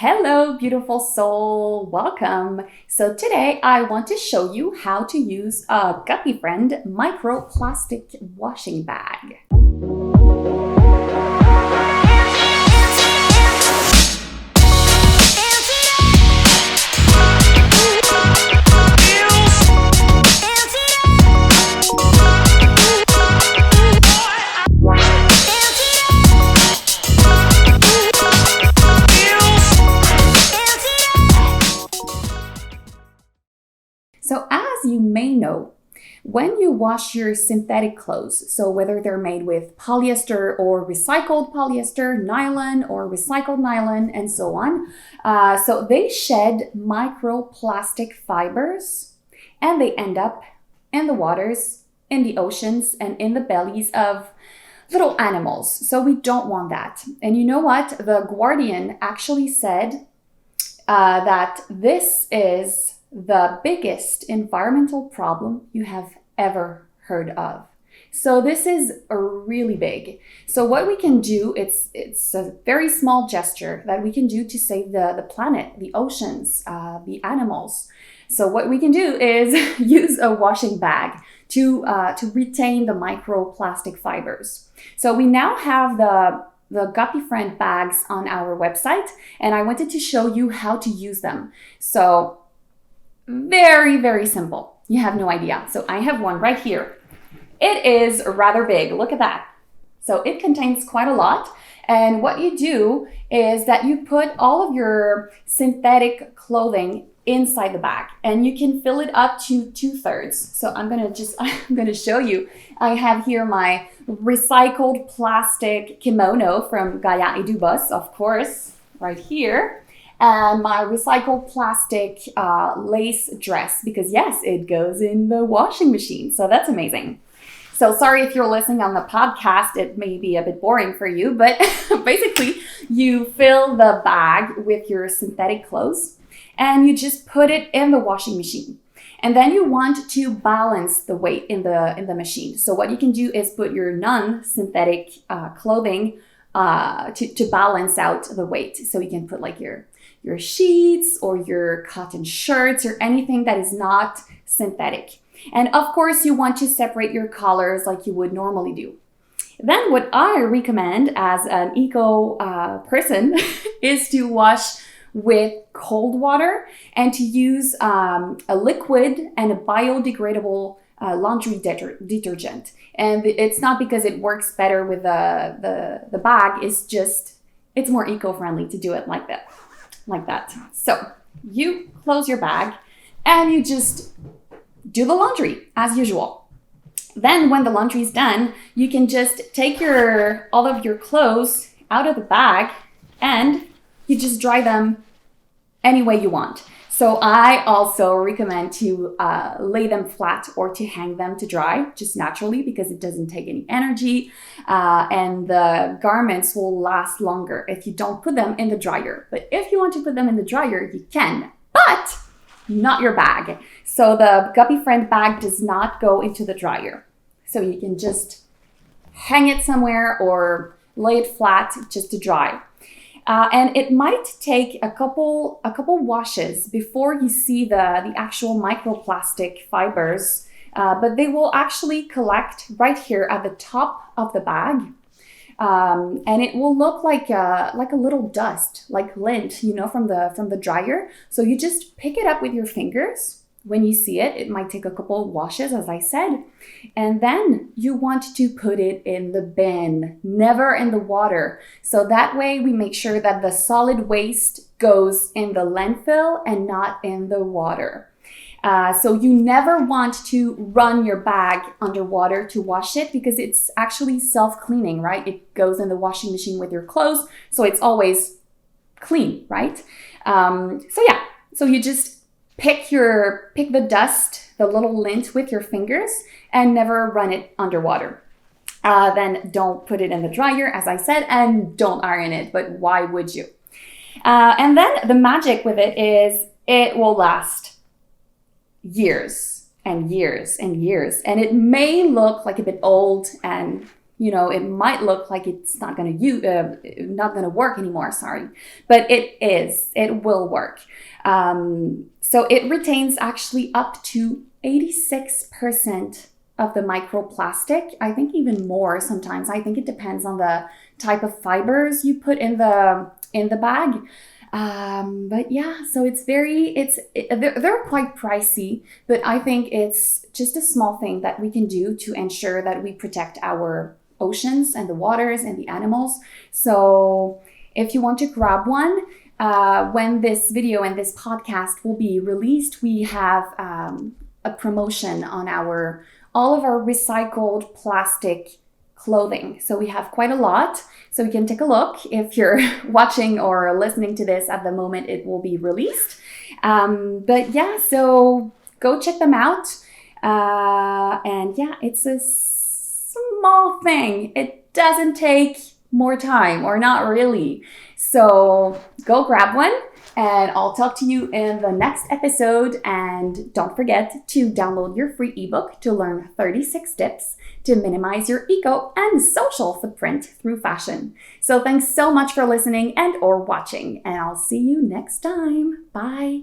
Hello, beautiful soul. Welcome. So today I want to show you how to use a Guppyfriend microplastic washing bag. So as you may know, when you wash your synthetic clothes, so whether they're made with polyester or recycled polyester, nylon or recycled nylon, and so on, so they shed microplastic fibers and they end up in the waters, in the oceans, and in the bellies of little animals. So we don't want that. And you know what? The Guardian actually said that this is the biggest environmental problem you have ever heard of. So this is really big. So what we can do, it's a very small gesture that we can do to save the planet, the oceans, the animals. So what we can do is use a washing bag to retain the microplastic fibers. So we now have the Guppyfriend bags on our website, and I wanted to show you how to use them. So very, very simple. You have no idea. So I have one right here. It is rather big. Look at that. So it contains quite a lot. And what you do is that you put all of your synthetic clothing inside the bag, and you can fill it up to 2/3. So I'm gonna show you. I have here my recycled plastic kimono from Gaia et Dubos, of course, right here. And my recycled plastic lace dress, because yes, it goes in the washing machine. So that's amazing. So sorry if you're listening on the podcast, it may be a bit boring for you, but basically you fill the bag with your synthetic clothes and you just put it in the washing machine. And then you want to balance the weight in the machine. So what you can do is put your non-synthetic clothing to balance out the weight. So you can put like your sheets or your cotton shirts or anything that is not synthetic. And of course, you want to separate your colors like you would normally do. Then what I recommend as an eco person is to wash with cold water and to use a liquid and a biodegradable laundry detergent. And it's not because it works better with the bag, it's more eco-friendly to do it like that. So you close your bag and you just do the laundry as usual. Then when the laundry is done, you can just take all of your clothes out of the bag and you just dry them any way you want. So I also recommend to lay them flat or to hang them to dry just naturally, because it doesn't take any energy and the garments will last longer if you don't put them in the dryer. But if you want to put them in the dryer, you can, but not your bag. So the Guppyfriend bag does not go into the dryer. So you can just hang it somewhere or lay it flat just to dry. And it might take a couple washes before you see the actual microplastic fibers, but they will actually collect right here at the top of the bag. And it will look like a little dust, like lint, from the dryer. So you just pick it up with your fingers. When you see it, it might take a couple washes, as I said. And then you want to put it in the bin, never in the water. So that way we make sure that the solid waste goes in the landfill and not in the water. So you never want to run your bag underwater to wash it, because it's actually self-cleaning, right? It goes in the washing machine with your clothes, so it's always clean, right? So you just pick the dust, the little lint with your fingers, and never run it underwater. Then don't put it in the dryer, as I said, and don't iron it, but why would you? And then the magic with it is it will last years and years and years. And it may look like a bit old and it might look like it's not going to work anymore, sorry, but it will work. So it retains actually up to 86% of the microplastic. I think even more sometimes. I think it depends on the type of fibers you put in the bag. But yeah, so they're quite pricey, but I think it's just a small thing that we can do to ensure that we protect our oceans and the waters and the animals. So if you want to grab one, when this video and this podcast will be released, we have a promotion on all of our recycled plastic clothing. So we have quite a lot. So you can take a look. If you're watching or listening to this at the moment, it will be released. But yeah, so go check them out. And yeah, it's a small thing. It doesn't take more time, or not really. So go grab one, and I'll talk to you in the next episode. And don't forget to download your free ebook to learn 36 tips to minimize your eco and social footprint through fashion. So thanks so much for listening and or watching, and I'll see you next time. Bye.